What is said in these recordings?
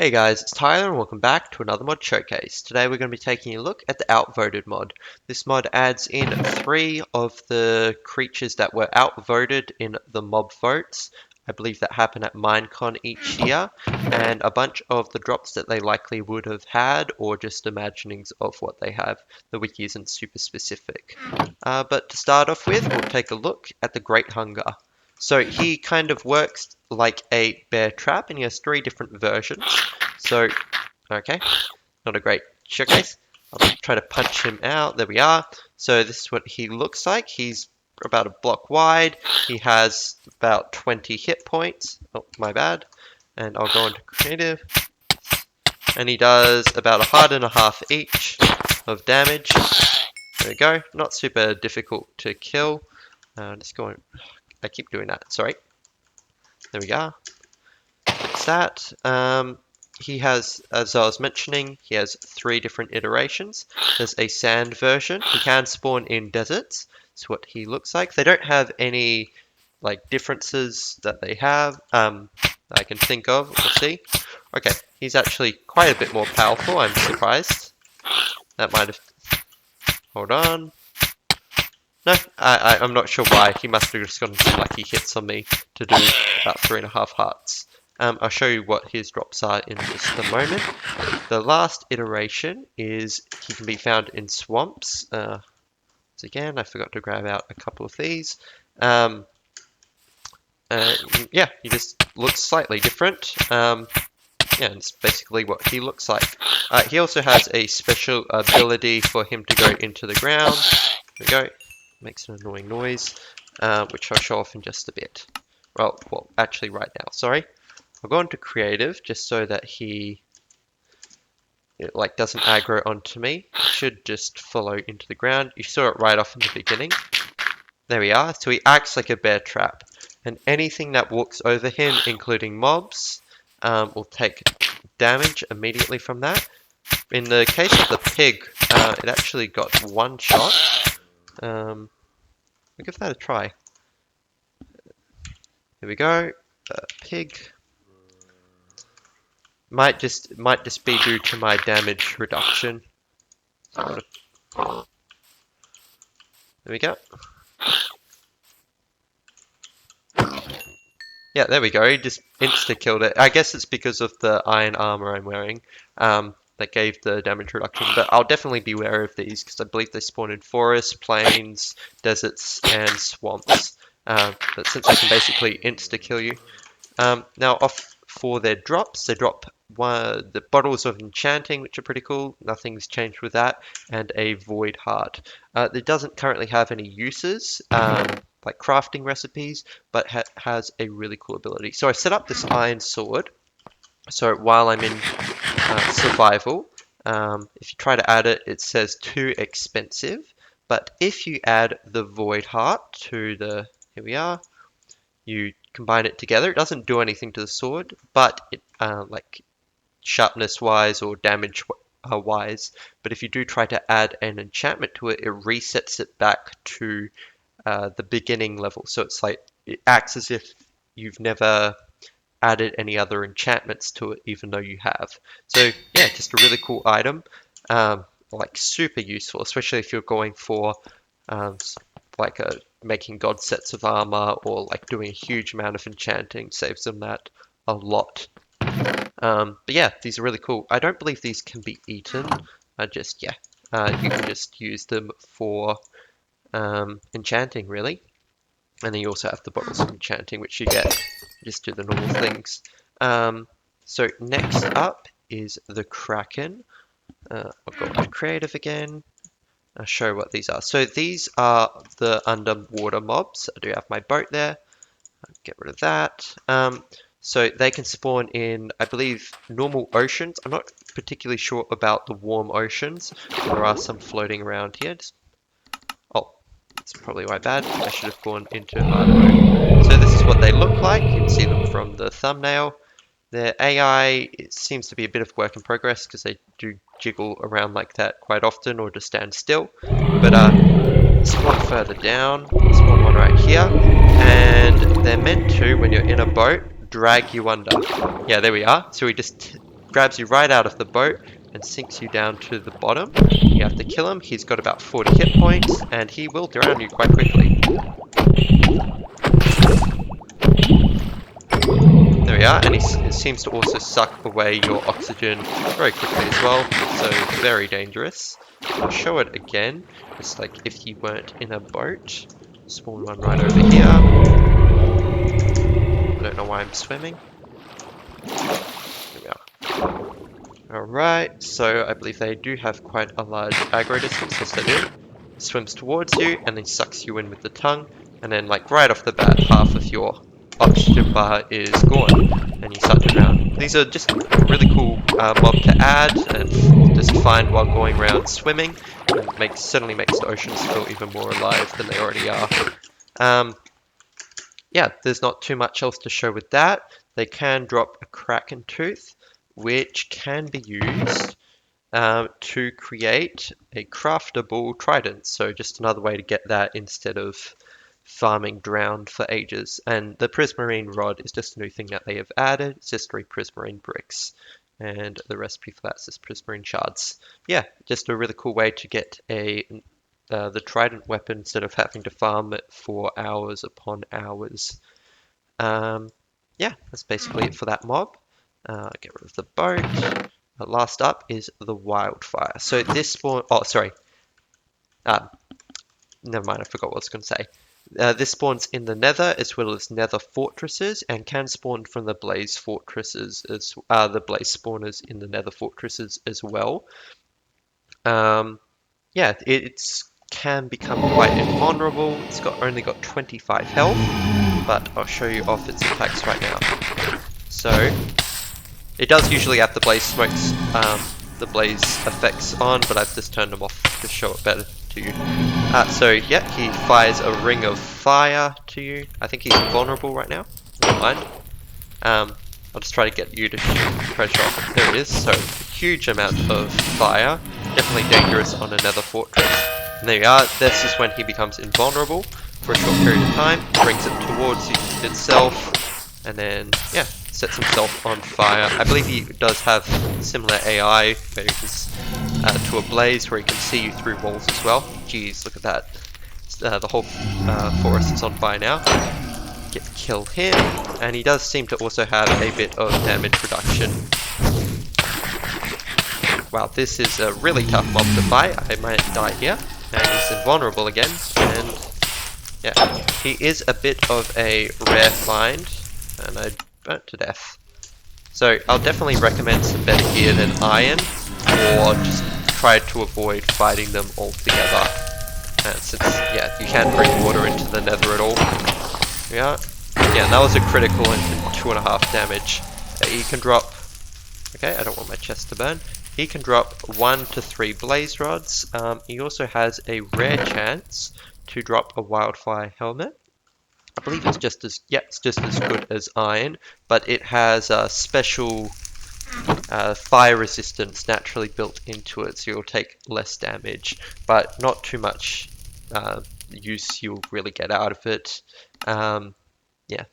Hey guys, it's Tyler and welcome back to another mod showcase. Today we're going to be taking a look at the Outvoted mod. This mod adds in 3 of the creatures that were outvoted in the mob votes. I believe that happen at Minecon each year, and a bunch of the drops that they likely would have had, or just imaginings of what they have. The wiki isn't super specific. But to start off with, we'll take a look at the Great Hunger. So he kind of works like a bear trap, and he has 3 different versions. So, okay, not a great showcase. I'll try to punch him out. There we are. So this is what he looks like. He's about a block wide. He has about 20 hit points. Oh, my bad. And I'll go into creative. And he does about a heart and a half each of damage. There we go. Not super difficult to kill. Just going. I keep doing that. Sorry. There we go. Fix that. He has, as I was mentioning, he has 3 different iterations. There's a sand version. He can spawn in deserts. That's what he looks like. They don't have any like differences that they have that I can think of. We'll see. Okay, he's actually quite a bit more powerful. I'm surprised. That might have... Hold on. No, I'm not sure why. He must have just gotten some lucky hits on me to do about 3.5 hearts. I'll show you what his drops are in just a moment. The last iteration is he can be found in swamps. So again, I forgot to grab out a couple of these. Yeah, he just looks slightly different. Yeah, and it's basically what he looks like. He also has a special ability for him to go into the ground. There we go. Makes an annoying noise, which I'll show off in just a bit. Well, actually right now, sorry. I'll go into creative just so that he doesn't aggro onto me. It should just follow into the ground. You saw it right off in the beginning. There we are. So he acts like a bear trap, and anything that walks over him, including mobs, will take damage immediately from that. In the case of the pig, it actually got 1 shot. We'll give that a try. Here we go. Pig. Might just be due to my damage reduction. So there we go. Yeah, there we go. He just insta-killed it. I guess it's because of the iron armor I'm wearing that gave the damage reduction. But I'll definitely be wary of these because I believe they spawn in forests, plains, deserts, and swamps. But since I can basically insta-kill you. Now off for their drops, they drop the bottles of enchanting, which are pretty cool. Nothing's changed with that, and a void heart. It doesn't currently have any uses, like crafting recipes, but has a really cool ability. So I set up this iron sword. So while I'm in survival, if you try to add it, it says too expensive. But if you add the void heart to the, here we are, you combine it together. It doesn't do anything to the sword, but it like sharpness wise or damage wise. But if you do try to add an enchantment to it, it resets it back to the beginning level. So it's like it acts as if you've never added any other enchantments to it, even though you have. So yeah, just a really cool item. Like super useful, especially if you're going for making god sets of armor or like doing a huge amount of enchanting. Saves them that a lot. But yeah, these are really cool. I don't believe these can be eaten. You can just use them for enchanting, really. And then you also have the bottles of enchanting, which you get. Just do the normal things. So next up is the Kraken. I'll go to creative again. I'll show what these are. So these are the underwater mobs. I do have my boat there. I'll get rid of that. So they can spawn in, I believe, normal oceans. I'm not particularly sure about the warm oceans. There are some floating around here. Oh, that's probably my bad. I should have gone into harder. So this is what they look like. You can see them from the thumbnail. Their AI, it seems to be a bit of work in progress because they do jiggle around like that quite often or just stand still. But spawn further down, spawn one right here, and they're meant to, when you're in a boat, drag you under. Yeah, there we are. So we just grabs you right out of the boat and sinks you down to the bottom. You have to kill him. He's got about 40 hit points, and he will drown you quite quickly. There we are, and he seems to also suck away your oxygen very quickly as well, so very dangerous. I'll show it again, just like if he weren't in a boat. Spawn one right over here. I don't know why I'm swimming. Here we are. Alright, so I believe they do have quite a large aggro distance, yes they do. Swims towards you, and then sucks you in with the tongue, and then like right off the bat, half of your oxygen bar is gone, and you start to drown. These are just a really cool mob to add, and just find while going around swimming, and certainly makes the oceans feel even more alive than they already are. Yeah, there's not too much else to show with that. They can drop a Kraken Tooth, which can be used to create a craftable trident. So just another way to get that instead of farming drowned for ages. And the prismarine rod is just a new thing that they have added. It's just 3 prismarine bricks. And the recipe for that is just prismarine shards. Yeah, just a really cool way to get the trident weapon instead of having to farm it for hours upon hours. Yeah, that's basically it for that mob. Get rid of the boat. Last up is the wildfire. So this spawn. Oh, sorry. Never mind. I forgot what I was going to say. This spawns in the Nether as well as Nether fortresses, and can spawn from the Blaze fortresses as the Blaze spawners in the Nether fortresses as well. Yeah, it's can become quite invulnerable. It's only got 25 health, but I'll show you off its attacks right now. So it does usually have the blaze smokes, the blaze effects on, but I've just turned them off to show it better to you. So yeah, he fires a ring of fire to you. I think he's invulnerable right now. Never mind. I'll just try to get you to pressure off. There it is. So huge amount of fire. Definitely dangerous on another fortress. And there you are. This is when he becomes invulnerable for a short period of time. Brings it towards itself, and then yeah, sets himself on fire. I believe he does have similar AI, where he's to a blaze where he can see you through walls as well. Jeez, look at that. The whole forest is on fire now. Kill him, and he does seem to also have a bit of damage reduction. Wow, this is a really tough mob to fight. I might die here, and he's invulnerable again, and yeah, he is a bit of a rare find, and I burnt to death. So I'll definitely recommend some better gear than iron, or just try to avoid fighting them altogether. Since, yeah, you can't bring water into the Nether at all. Yeah, that was a critical and 2.5 damage. He can drop... Okay, I don't want my chest to burn. He can drop 1 to 3 blaze rods. He also has a rare chance to drop a wildfire helmet. I believe it's just as good as iron, but it has a special fire resistance naturally built into it, so you'll take less damage, but not too much use you'll really get out of it. Yeah,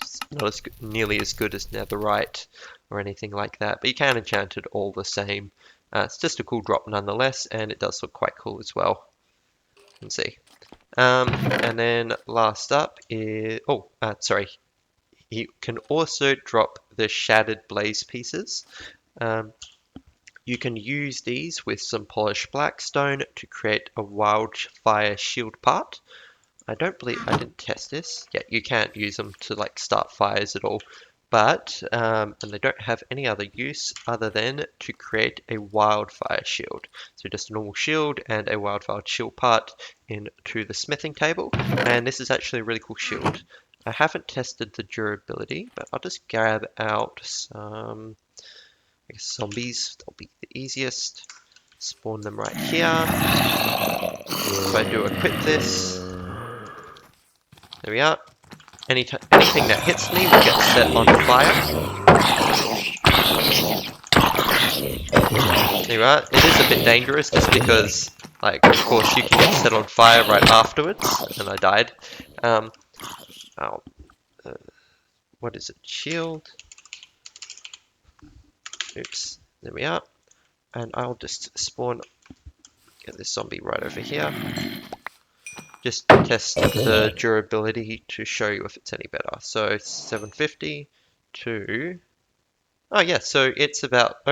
it's not nearly as good as netherite or anything like that, but you can enchant it all the same. It's just a cool drop nonetheless, and it does look quite cool as well. You can see. And then last up is... sorry. You can also drop the shattered blaze pieces. You can use these with some polished blackstone to create a wildfire shield part. I didn't test this. Yeah, you can't use them to like start fires at all. But, and they don't have any other use other than to create a wildfire shield. So just a normal shield and a wildfire shield part into the smithing table. And this is actually a really cool shield. I haven't tested the durability, but I'll just grab out some zombies. They'll be the easiest. Spawn them right here. If I do equip this, there we are. Anything that hits me will get set on fire. There you are. It is a bit dangerous just because, like, of course you can get set on fire right afterwards, and I died. What is it? Shield. Oops, there we are. And I'll just spawn, get this zombie right over here. Just test the durability to show you if it's any better. So 750 to... Oh yeah, so it's about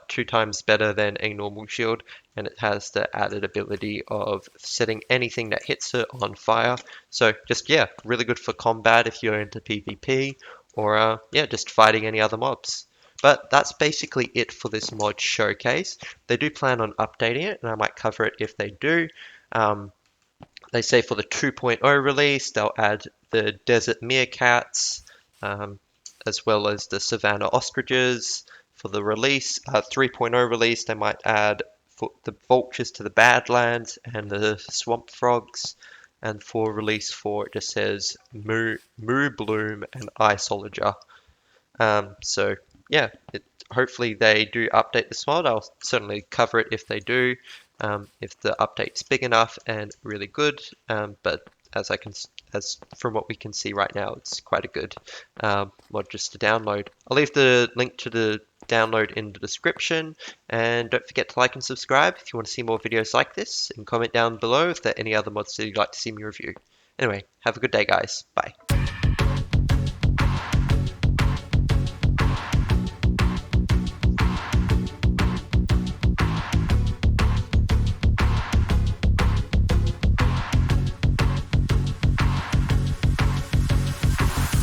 2 times better than a normal shield, and it has the added ability of setting anything that hits it on fire. So just, yeah, really good for combat if you're into PvP, or yeah, just fighting any other mobs. But that's basically it for this mod showcase. They do plan on updating it, and I might cover it if they do. They say for the 2.0 release, they'll add the desert meerkats, um, as well as the savanna ostriches. For the release, 3.0 release, they might add the vultures to the Badlands and the swamp frogs. And for release 4, it just says Moo Bloom and Eye-Soliger. So yeah, hopefully they do update this mod. I'll certainly cover it if they do, if the update's big enough and really good. But as from what we can see right now, it's quite a good mod just to download. I'll leave the link to the download in the description, and don't forget to like and subscribe if you want to see more videos like this, and comment down below if there are any other mods that you'd like to see me review. Anyway, have a good day, guys. Bye.